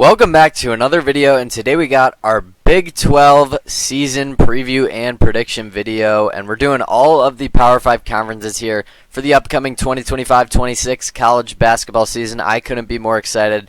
Welcome back to another video, and today we got our Big 12 season preview and prediction video, and we're doing all of the Power 5 conferences here for the upcoming 2025-26 college basketball season. I couldn't be more excited.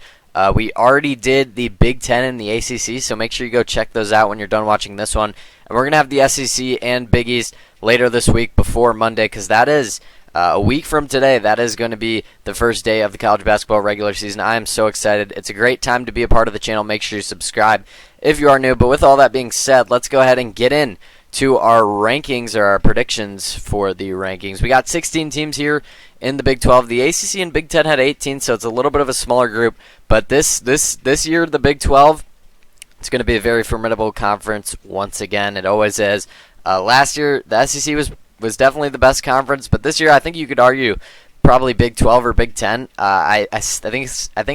We already did the Big 10 and the ACC, so make sure you go check those out when you're done watching this one. And we're going to have the SEC and Big East later this week before Monday, because that is a week from today. That is going to be the first day of the college basketball regular season. I am so excited. It's a great time to be a part of the channel. Make sure you subscribe if you are new. But with all that being said, let's go ahead and get in to our rankings or our predictions for the rankings. We got 16 teams here in the Big 12. The ACC and Big 10 had 18, so it's a little bit of a smaller group. But this year, the Big 12, it's going to be a very formidable conference once again. It always is. Last year, the SEC was definitely the best conference, but this year I think you could argue probably Big 12 or Big 10. I think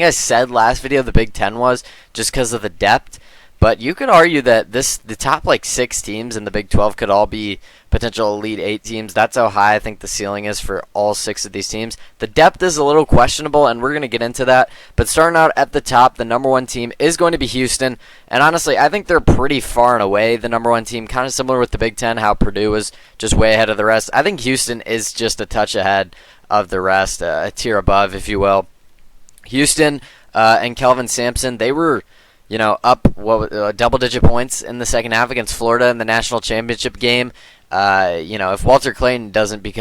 I said last video the Big 10 was just because of the depth, but you could argue that the top like 6 teams in the Big 12 could all be potential Elite 8 teams. That's how high I think the ceiling is for all 6 of these teams. The depth is a little questionable, and we're going to get into that. But starting out at the top, the number 1 team is going to be Houston. And honestly, I think they're pretty far and away the number 1 team, kind of similar with the Big 10, how Purdue was just way ahead of the rest. I think Houston is just a touch ahead of the rest, a tier above, if you will. Houston and Kelvin Sampson, they were up double-digit points in the second half against Florida in the national championship game. If Walter Clayton doesn't get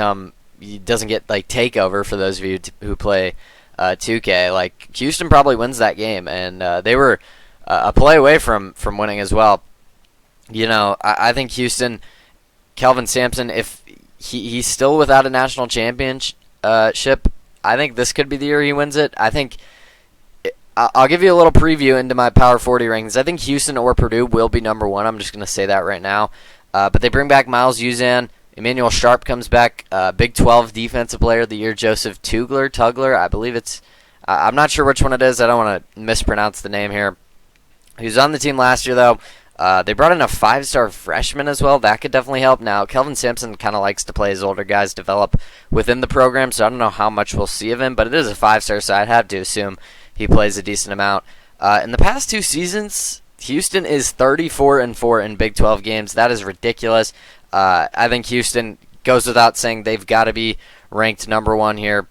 like takeover, for those of you who play 2K, like Houston probably wins that game, and they were a play away from winning as well. I think Houston, Kelvin Sampson, if he's still without a national championship, I think this could be the year he wins it. I think I'll give you a little preview into my Power 40 rankings. I think Houston or Purdue will be number 1. I'm just going to say that right now. But they bring back Miles Uzan. Emmanuel Sharp comes back. Big 12 Defensive Player of the Year, Joseph Tugler. I believe it's I'm not sure which one it is. I don't want to mispronounce the name here. He was on the team last year, though. They brought in a 5-star freshman as well. That could definitely help. Now, Kelvin Sampson kind of likes to play his older guys develop within the program, so I don't know how much we'll see of him, but it is a 5-star, so I'd have to assume he plays a decent amount. In the past 2 seasons, Houston is 34-4 in Big 12 games. That is ridiculous. I think Houston goes without saying they've got to be ranked number 1 here.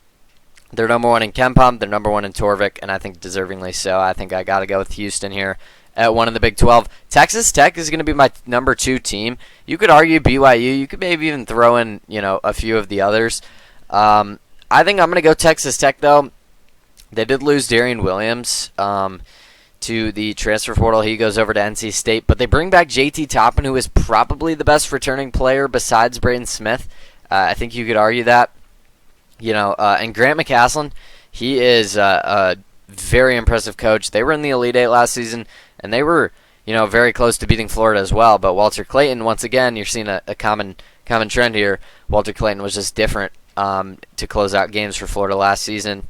They're number 1 in KenPom, they're number 1 in Torvik, and I think deservingly so. I think I got to go with Houston here at 1 in the Big 12. Texas Tech is going to be my number 2 team. You could argue BYU. You could maybe even throw in a few of the others. I think I'm going to go Texas Tech, though. They did lose Darian Williams to the transfer portal. He goes over to NC State. But they bring back JT Toppin, who is probably the best returning player besides Braden Smith. I think you could argue that. And Grant McCasland, he is a very impressive coach. They were in the Elite 8 last season, and they were very close to beating Florida as well. But Walter Clayton, once again, you're seeing a common trend here. Walter Clayton was just different to close out games for Florida last season.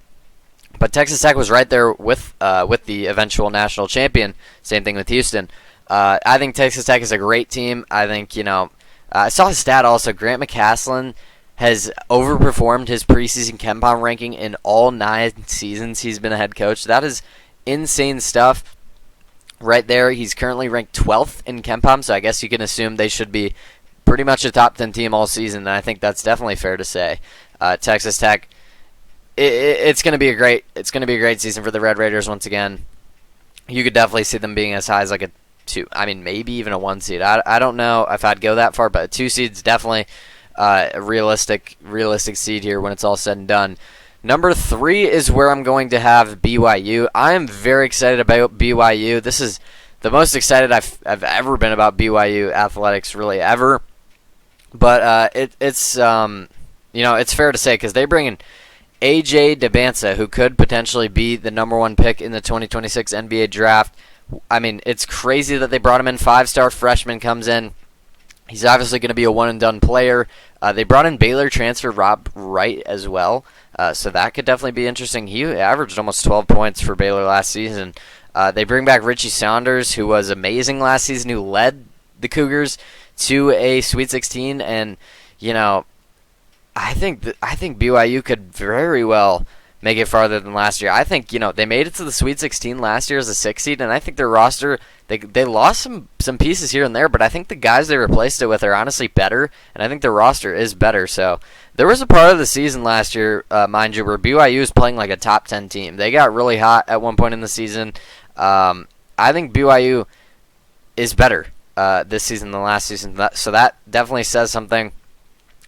But Texas Tech was right there with the eventual national champion. Same thing with Houston. I think Texas Tech is a great team. I think, I saw a stat also. Grant McCasland has overperformed his preseason KenPom ranking in all 9 seasons he's been a head coach. That is insane stuff right there. He's currently ranked 12th in KenPom, so I guess you can assume they should be pretty much a top 10 team all season, and I think that's definitely fair to say. Texas Tech, it's going to be a great season for the Red Raiders once again. You could definitely see them being as high as like a 2, maybe even a 1 seed. I don't know if I'd go that far, but a 2 seed's definitely a realistic seed here when it's all said and done. Number 3 is where I'm going to have BYU. I am very excited about BYU. This is the most excited I've ever been about BYU athletics, really ever. But it's fair to say because they bring in AJ Dybantsa, who could potentially be the number 1 pick in the 2026 NBA draft. It's crazy that they brought him in. 5-star freshman comes in. He's obviously going to be a one-and-done player. They brought in Baylor transfer Rob Wright as well, so that could definitely be interesting. He averaged almost 12 points for Baylor last season. They bring back Richie Saunders, who was amazing last season, who led the Cougars to a Sweet 16, and I think BYU could very well make it farther than last year. I think, they made it to the Sweet 16 last year as a 6 seed, and I think their roster, they lost some pieces here and there, but I think the guys they replaced it with are honestly better, and I think their roster is better. So there was a part of the season last year, mind you, where BYU was playing like a top 10 team. They got really hot at one point in the season. I think BYU is better this season than last season, so that definitely says something.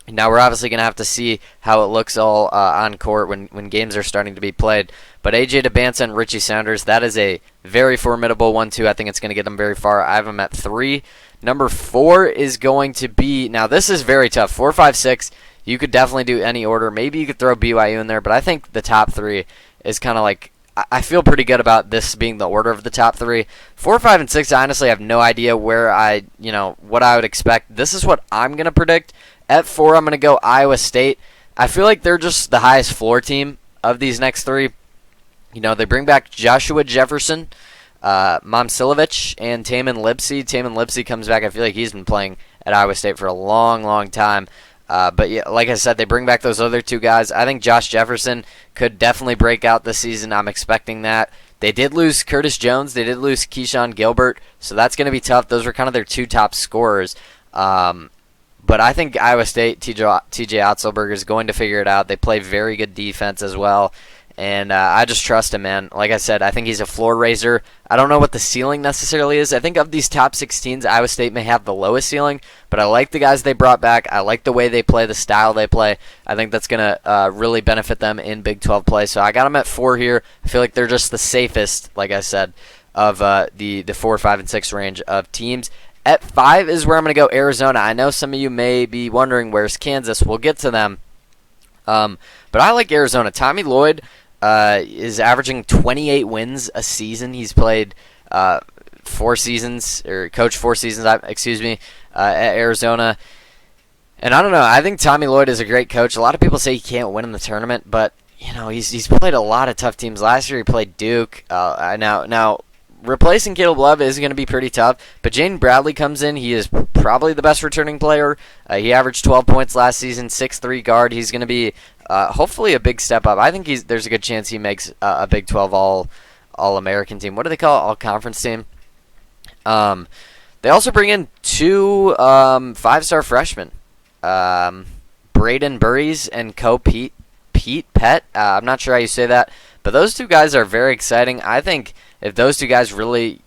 Now we're obviously going to have to see how it looks all on court when games are starting to be played. But AJ DeBanza and Richie Saunders, that is a very formidable 1-2. I think it's going to get them very far. I have them at 3. Number 4 is going to be, now this is very tough. 4, 5, 6, you could definitely do any order. Maybe you could throw BYU in there, but I think the top 3 is kind of like, I feel pretty good about this being the order of the top 3. 4, 5, and 6, I honestly have no idea where what I would expect. This is what I'm going to predict. At 4, I'm going to go Iowa State. I feel like they're just the highest floor team of these next 3. They bring back Joshua Jefferson, Momcilovic, and Tamin Lipsey. Tamin Lipsey comes back. I feel like he's been playing at Iowa State for a long, long time. But yeah, like I said, they bring back those other 2 guys. I think Josh Jefferson could definitely break out this season. I'm expecting that. They did lose Curtis Jones. They did lose Keyshawn Gilbert. So that's going to be tough. Those were kind of their 2 top scorers. But I think Iowa State, TJ Otzelberger is going to figure it out. They play very good defense as well. And I just trust him, man. Like I said, I think he's a floor raiser. I don't know what the ceiling necessarily is. I think of these top 16s, Iowa State may have the lowest ceiling. But I like the guys they brought back. I like the way they play, the style they play. I think that's going to really benefit them in Big 12 play. So I got them at 4 here. I feel like they're just the safest, like I said, of the 4, 5, and 6 range of teams. At 5 is where I'm going to go Arizona. I know some of you may be wondering where's Kansas. We'll get to them. But I like Arizona. Tommy Lloyd is averaging 28 wins a season. He's played 4 seasons, or coached 4 seasons, at Arizona. And I don't know. I think Tommy Lloyd is a great coach. A lot of people say he can't win in the tournament, but he's played a lot of tough teams. Last year he played Duke. Now replacing Caleb Love is going to be pretty tough, but Jaden Bradley comes in. He is probably the best returning player. He averaged 12 points last season, 6'3" guard. He's going to be hopefully a big step up. I think there's a good chance he makes a Big 12 All-American team. What do they call it? All-Conference team? They also bring in 2 5-star freshmen, Braden Burries and Pete Pett. I'm not sure how you say that, but those 2 guys are very exciting. I think if those 2 guys really,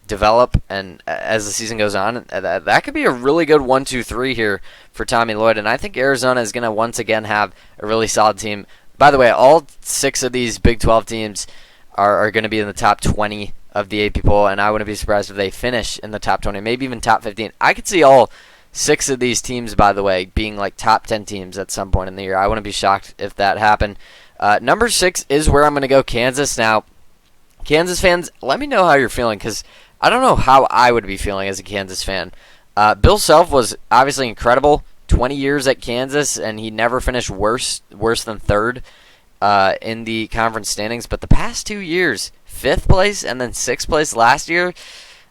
develop and as the season goes on, that could be a really good 1-2-3 here for Tommy Lloyd. And I think Arizona is going to once again have a really solid team. By the way, all 6 of these Big 12 teams are going to be in the top 20 of the AP poll, and I wouldn't be surprised if they finish in the top 20, maybe even top 15. I could see all 6 of these teams, by the way, being like top 10 teams at some point in the year. I wouldn't be shocked if that happened. Number 6 is where I'm going to go, Kansas. Now, Kansas fans, let me know how you're feeling, because I don't know how I would be feeling as a Kansas fan. Bill Self was obviously incredible, 20 years at Kansas, and he never finished worse than 3rd in the conference standings. But the past 2 years, 5th place and then 6th place last year,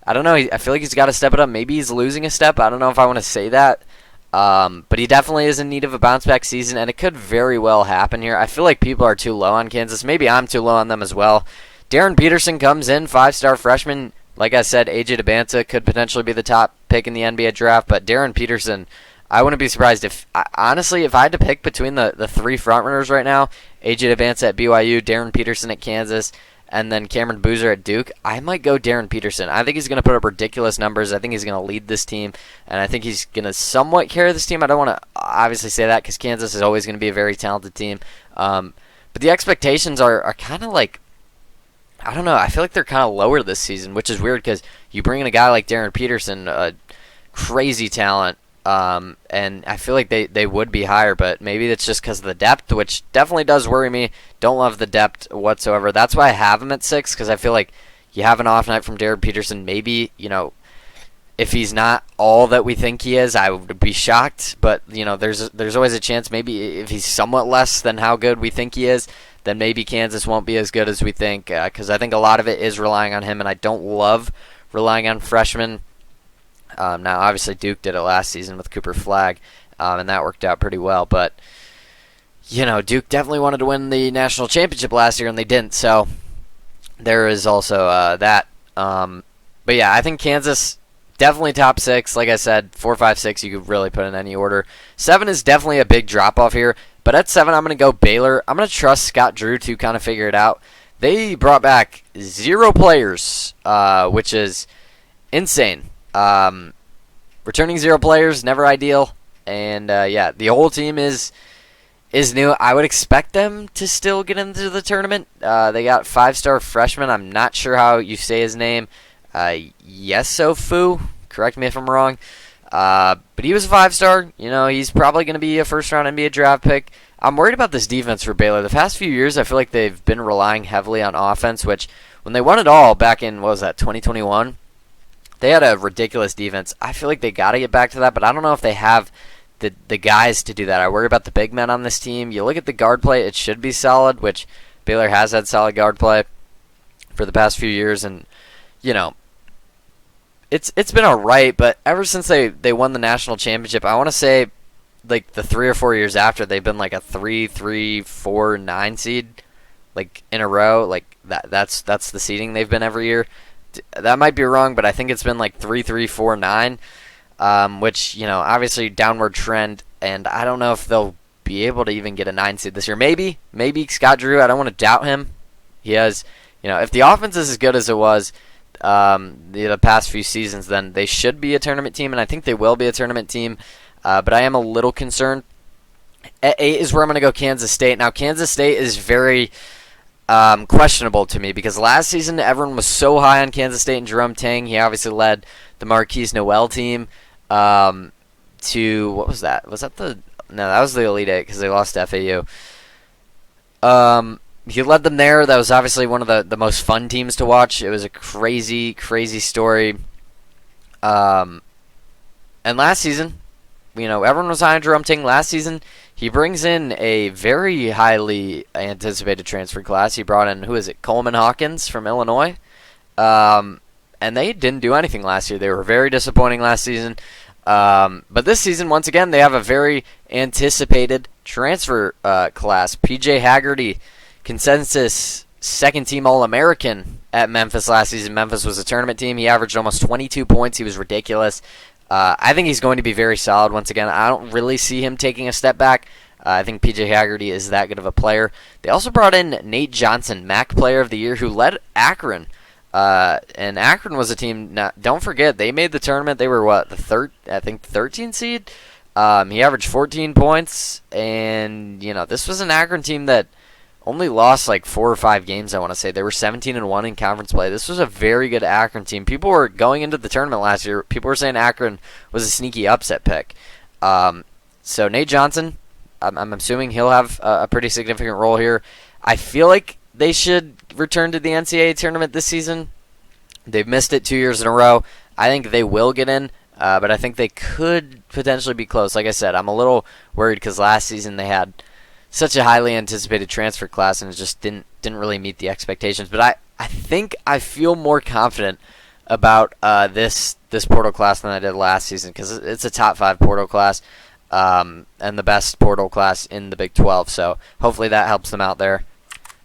I don't know. I feel like he's got to step it up. Maybe he's losing a step. I don't know if I want to say that. But he definitely is in need of a bounce-back season, and it could very well happen here. I feel like people are too low on Kansas. Maybe I'm too low on them as well. Darren Peterson comes in, 5-star freshman. Like I said, AJ DeBanza could potentially be the top pick in the NBA draft, but Darren Peterson, I wouldn't be surprised if, honestly, if I had to pick between the 3 frontrunners right now, AJ DeBanza at BYU, Darren Peterson at Kansas, and then Cameron Boozer at Duke, I might go Darren Peterson. I think he's going to put up ridiculous numbers. I think he's going to lead this team, and I think he's going to somewhat carry this team. I don't want to obviously say that because Kansas is always going to be a very talented team. But the expectations are kind of like, I don't know, I feel like they're kind of lower this season, which is weird because you bring in a guy like Darren Peterson, a crazy talent, and I feel like they would be higher, but maybe it's just because of the depth, which definitely does worry me. Don't love the depth whatsoever. That's why I have him at 6, because I feel like you have an off night from Darren Peterson. Maybe, if he's not all that we think he is, I would be shocked, but, there's always a chance maybe if he's somewhat less than how good we think he is, then maybe Kansas won't be as good as we think, because I think a lot of it is relying on him, and I don't love relying on freshmen. Now, obviously, Duke did it last season with Cooper Flagg, and that worked out pretty well. But, Duke definitely wanted to win the national championship last year, and they didn't. So there is also that. But yeah, I think Kansas definitely top 6. Like I said, 4, 5, 6 you could really put in any order. 7 is definitely a big drop off here. But at 7, I'm going to go Baylor. I'm going to trust Scott Drew to kind of figure it out. They brought back 0 players, which is insane. Returning 0 players, never ideal. And yeah, the whole team is new. I would expect them to still get into the tournament. They got 5-star freshman. I'm not sure how you say his name. Yesofu. Correct me if I'm wrong. But he was a 5-star. He's probably going to be a first-round NBA draft pick. I'm worried about this defense for Baylor. The past few years, I feel like they've been relying heavily on offense, which when they won it all back in, 2021, they had a ridiculous defense. I feel like they got to get back to that, but I don't know if they have the guys to do that. I worry about the big men on this team. You look at the guard play, it should be solid, which Baylor has had solid guard play for the past few years, and it's been alright, but ever since they won the national championship, I want to say like the 3 or 4 years after, they've been like a 3, 3, 4, 9 seed like in a row. Like that's the seeding they've been every year. That might be wrong, but I think it's been like 3, 3, 4, 9. Which, obviously downward trend, and I don't know if they'll be able to even get a 9 seed this year. Maybe Scott Drew, I don't want to doubt him. He has, if the offense is as good as it was the past few seasons, then they should be a tournament team, and I think they will be a tournament team, but I am a little concerned. At 8 is where I'm going to go Kansas State. Now, Kansas State is very questionable to me because last season everyone was so high on Kansas State and Jerome Tang. He obviously led the Marquise Noel team to, what was that? No, that was the Elite Eight because they lost to FAU. He led them there. That was obviously one of the most fun teams to watch. It was a crazy, crazy story. And last season, everyone was high on Jerome Tang. Last season, he brings in a very highly anticipated transfer class. He brought in, Coleman Hawkins from Illinois. And they didn't do anything last year. They were very disappointing last season. But this season, once again, they have a very anticipated transfer class. PJ Haggerty, consensus second-team All-American at Memphis last season. Memphis was a tournament team. He averaged almost 22 points. He was ridiculous. I think he's going to be very solid once again. I don't really see him taking a step back. I think PJ Haggerty is that good of a player. They also brought in Nate Johnson, MAC Player of the Year, who led Akron. And Akron was a team. Now, don't forget, they made the tournament. They were the 13 seed. He averaged 14 points, and this was an Akron team that only lost like 4 or 5 games. I want to say they were 17-1 in conference play. This was a very good Akron team. People were going into the tournament last year. People were saying Akron was a sneaky upset pick. So Nate Johnson, I'm assuming he'll have a pretty significant role here. I feel like they should return to the NCAA tournament this season. They've missed it 2 years in a row. I think they will get in, but I think they could potentially be close. Like I said, I'm a little worried because last season they had such a highly anticipated transfer class and it just didn't really meet the expectations. But I think I feel more confident about this portal class than I did last season because it's a top 5 portal class and the best portal class in the Big 12. So hopefully that helps them out there.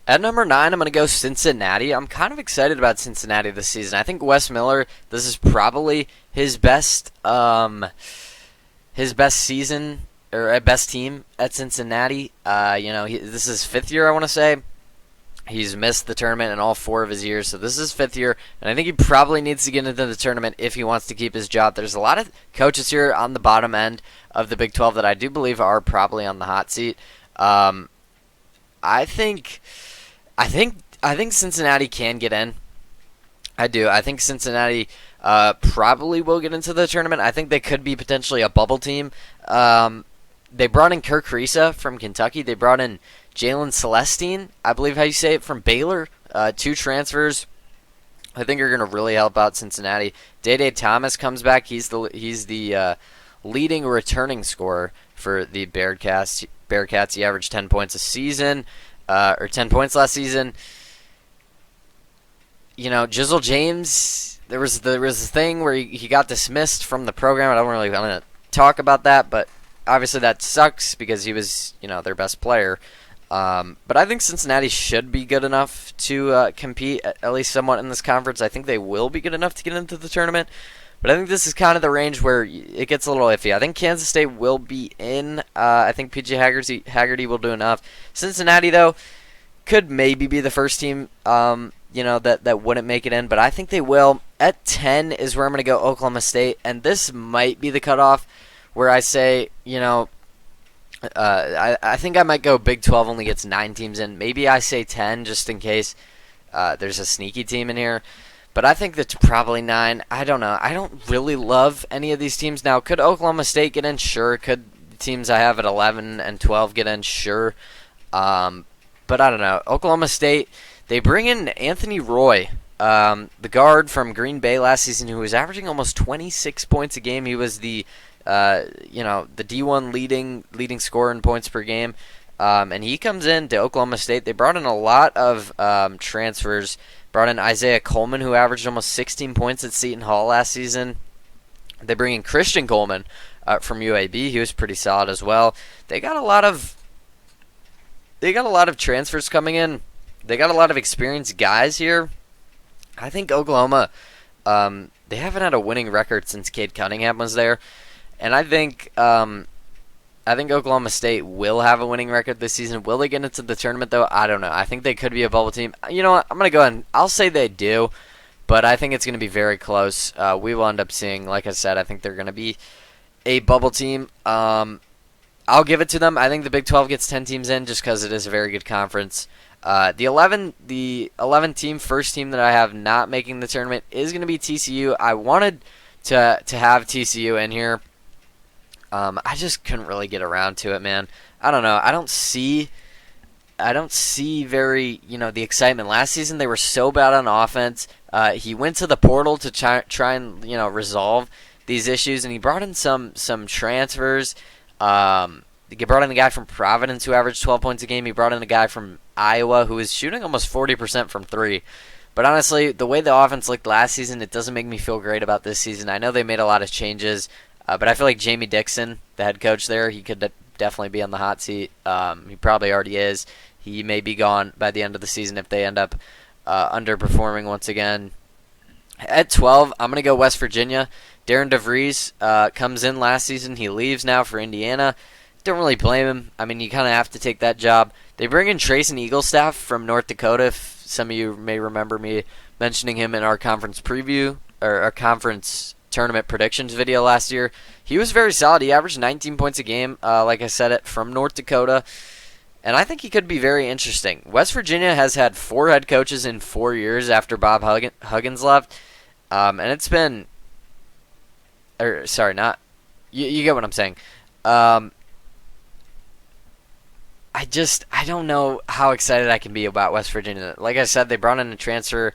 At number 9, I'm going to go Cincinnati. I'm kind of excited about Cincinnati this season. I think Wes Miller, this is probably his best season or best team at Cincinnati. This is 5th year, I want to say. He's missed the tournament in all 4 of his years, so this is 5th year, and I think he probably needs to get into the tournament if he wants to keep his job. There's a lot of coaches here on the bottom end of the Big 12 that I do believe are probably on the hot seat. I think Cincinnati can get in. I do. I think Cincinnati probably will get into the tournament. I think they could be potentially a bubble team. They brought in Kirk Risa from Kentucky. They brought in Jalen Celestine, I believe how you say it, from Baylor. 2 transfers. I think are going to really help out Cincinnati. Day Thomas comes back. He's the leading returning scorer for the Bearcats. He averaged 10 points a season. Or 10 points last season. Jizzle James, there was a thing where he got dismissed from the program. I'm going to talk about that, but obviously that sucks because he was, their best player. But I think Cincinnati should be good enough to compete at least somewhat in this conference. I think they will be good enough to get into the tournament. But I think this is kind of the range where it gets a little iffy. I think Kansas State will be in. I think PJ Haggerty will do enough. Cincinnati, though, could maybe be the first team, that wouldn't make it in. But I think they will. At 10 is where I'm going to go Oklahoma State. And this might be the cutoff where I say, I think I might go Big 12 only gets 9 teams in. Maybe I say 10 just in case there's a sneaky team in here. But I think that's probably 9. I don't know. I don't really love any of these teams. Now, could Oklahoma State get in? Sure. Could the teams I have at 11 and 12 get in? Sure. But I don't know. Oklahoma State, they bring in Anthony Roy, the guard from Green Bay last season, who was averaging almost 26 points a game. He was the D1 leading scorer in points per game. And he comes in to Oklahoma State. They brought in a lot of transfers. Brought in Isaiah Coleman, who averaged almost 16 points at Seton Hall last season. They bring in Christian Coleman from UAB. He was pretty solid as well. They got a lot of transfers coming in. They got a lot of experienced guys here. I think Oklahoma, they haven't had a winning record since Cade Cunningham was there, and I think Oklahoma State will have a winning record this season. Will they get into the tournament, though? I don't know. I think they could be a bubble team. You know what? I'm going to go ahead and I'll say they do, but I think it's going to be very close. We will end up seeing, like I said, I think they're going to be a bubble team. I'll give it to them. I think the Big 12 gets 10 teams in just because it is a very good conference. The 11 team, first team that I have not making the tournament is going to be TCU. I wanted to have TCU in here. I just couldn't really get around to it, man. I don't know. I don't see very, the excitement. Last season they were so bad on offense. He went to the portal to try and, resolve these issues, and he brought in some transfers. He brought in a guy from Providence who averaged 12 points a game. He brought in a guy from Iowa who was shooting almost 40% from 3. But honestly, the way the offense looked last season, it doesn't make me feel great about this season. I know they made a lot of changes. But I feel like Jamie Dixon, the head coach there, he could definitely be on the hot seat. He probably already is. He may be gone by the end of the season if they end up underperforming once again. At 12, I'm going to go West Virginia. Darren DeVries comes in last season. He leaves now for Indiana. Don't really blame him. I mean, you kind of have to take that job. They bring in Trayson Eaglestaff from North Dakota. If some of you may remember me mentioning him in our conference preview, or our conference tournament predictions video last year. He was very solid. He averaged 19 points a game, like I said, from North Dakota. And I think he could be very interesting. West Virginia has had 4 head coaches in 4 years after Bob Huggins left. And it's been... You get what I'm saying. I don't know how excited I can be about West Virginia. Like I said, they brought in the transfer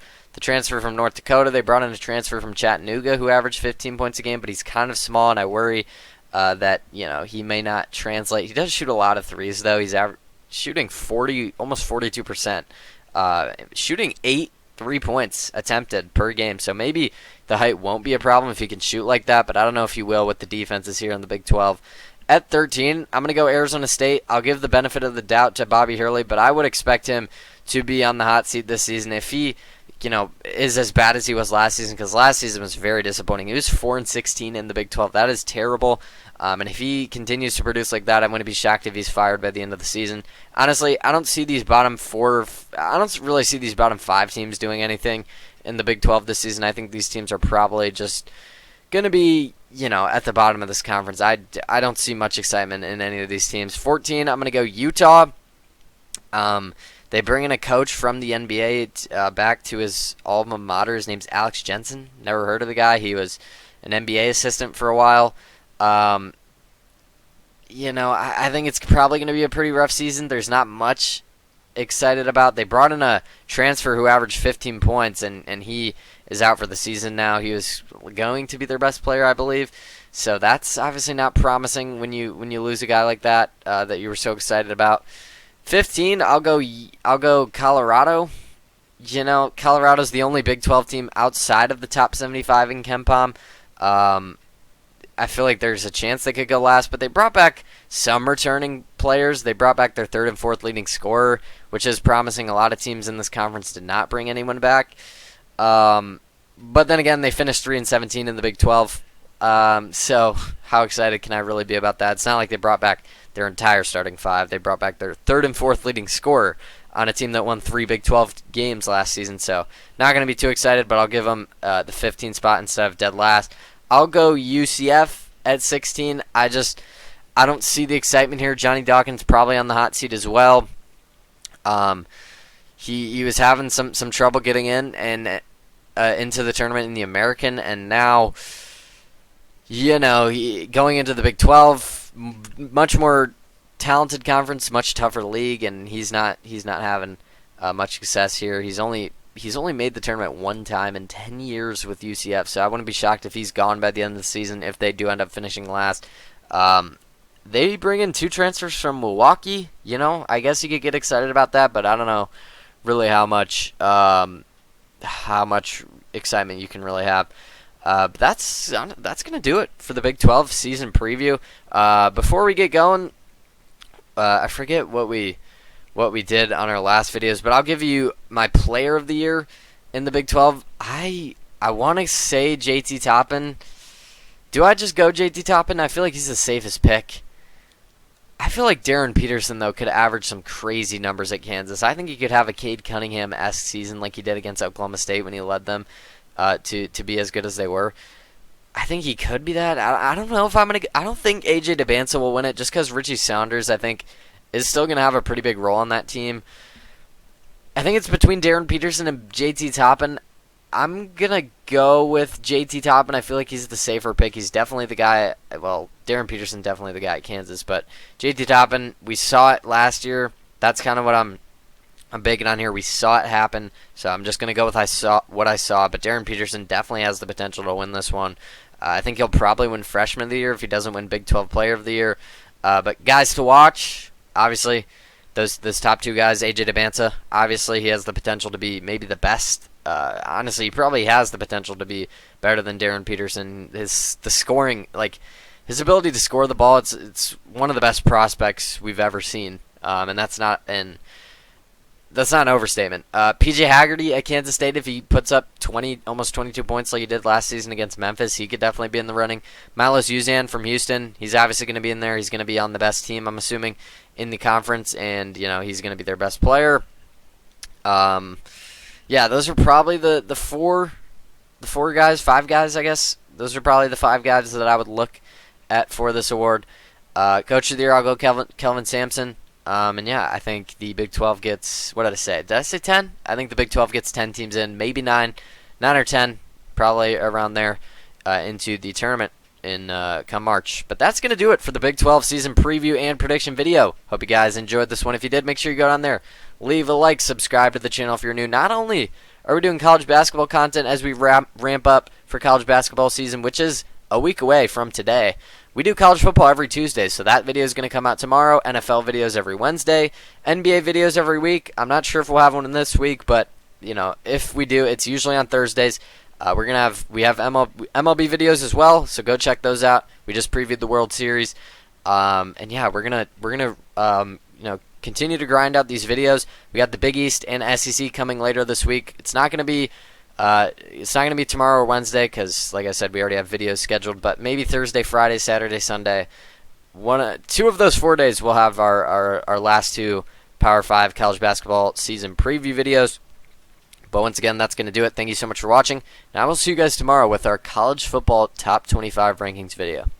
from North Dakota. They brought in a transfer from Chattanooga who averaged 15 points a game, but he's kind of small, and I worry that he may not translate. He does shoot a lot of threes, though. He's shooting almost 42%, shooting 8 3-points attempted per game. So maybe the height won't be a problem if he can shoot like that, but I don't know if he will with the defenses here in the Big 12. At 13, I'm going to go Arizona State. I'll give the benefit of the doubt to Bobby Hurley, but I would expect him to be on the hot seat this season if he is as bad as he was last season, because last season was very disappointing. He was 4-16 in the Big 12. That is terrible. And if he continues to produce like that, I'm going to be shocked if he's fired by the end of the season. Honestly, I don't see these bottom 4. I don't really see these bottom 5 teams doing anything in the Big 12 this season. I think these teams are probably just going to be, at the bottom of this conference. I don't see much excitement in any of these teams. 14, I'm going to go Utah. They bring in a coach from the NBA back to his alma mater. His name's Alex Jensen. Never heard of the guy. He was an NBA assistant for a while. I think it's probably going to be a pretty rough season. There's not much excited about. They brought in a transfer who averaged 15 points, and he is out for the season now. He was going to be their best player, I believe. So that's obviously not promising when you lose a guy like that that you were so excited about. 15, I'll go Colorado. Colorado's the only Big 12 team outside of the top 75 in KenPom. I feel like there's a chance they could go last, but they brought back some returning players. They brought back their third and fourth leading scorer, which is promising. A lot of teams in this conference did not bring anyone back. But then again, they finished 3-17 in the Big 12. So how excited can I really be about that? It's not like they brought back their entire starting five. They brought back their third and fourth leading scorer on a team that won 3 Big 12 games last season. So not going to be too excited, but I'll give them the 15th spot instead of dead last. I'll go UCF at 16. I don't see the excitement here. Johnny Dawkins probably on the hot seat as well. He was having some trouble getting in and into the tournament in the American, and now, going into the Big 12, much more talented conference, much tougher league, and he's not having much success here. He's only made the tournament one time in 10 years with UCF, so I wouldn't be shocked if he's gone by the end of the season if they do end up finishing last. They bring in 2 transfers from Milwaukee. I guess you could get excited about that, but I don't know really how much excitement you can really have. But that's going to do it for the Big 12 season preview. Before we get going, I forget what we did on our last videos, but I'll give you my player of the year in the Big 12. I want to say JT Toppin. Do I just go JT Toppin? I feel like he's the safest pick. I feel like Darren Peterson, though, could average some crazy numbers at Kansas. I think he could have a Cade Cunningham-esque season like he did against Oklahoma State when he led them to be as good as they were. I think he could be that. I don't know if I don't think AJ DeBanza will win it just because Richie Saunders, I think, is still going to have a pretty big role on that team. I think it's between Darren Peterson and JT Toppin. I'm going to go with JT Toppin. I feel like he's the safer pick. He's definitely the guy. Well, Darren Peterson definitely the guy at Kansas, but JT Toppin, we saw it last year. That's kind of what I'm baking on here. We saw it happen, so I'm just going to go with what I saw. But Darren Peterson definitely has the potential to win this one. I think he'll probably win Freshman of the Year if he doesn't win Big 12 Player of the Year. But guys to watch, obviously, those top 2 guys, AJ DeBanza, obviously he has the potential to be maybe the best. Honestly, he probably has the potential to be better than Darren Peterson. The scoring, his ability to score the ball, it's one of the best prospects we've ever seen, and that's not an overstatement. PJ Haggerty at Kansas State, if he puts up almost 22 points like he did last season against Memphis, he could definitely be in the running. Milos Uzan from Houston, he's obviously going to be in there. He's going to be on the best team, I'm assuming, in the conference, and he's going to be their best player. Yeah, those are probably the 5 guys, I guess. Those are probably the 5 guys that I would look at for this award. Coach of the Year, I'll go Kelvin Sampson. And yeah, I think the Big 12 gets, what did I say? Did I say 10? I think the Big 12 gets 10 teams in, maybe 9 or 10, probably around there, into the tournament in come March. But that's going to do it for the Big 12 season preview and prediction video. Hope you guys enjoyed this one. If you did, make sure you go down there, leave a like, subscribe to the channel if you're new. Not only are we doing college basketball content as we ramp up for college basketball season, which is a week away from today, we do college football every Tuesday, so that video is going to come out tomorrow. NFL videos every Wednesday, NBA videos every week. I'm not sure if we'll have one in this week, but if we do, it's usually on Thursdays. We have MLB videos as well, so go check those out. We just previewed the World Series, and yeah, we're gonna continue to grind out these videos. We got the Big East and SEC coming later this week. It's not gonna be tomorrow or Wednesday because, like I said, we already have videos scheduled. But maybe Thursday, Friday, Saturday, Sunday. 2 of those 4 days we'll have our last 2 Power 5 college basketball season preview videos. But once again, that's going to do it. Thank you so much for watching. And I will see you guys tomorrow with our college football top 25 rankings video.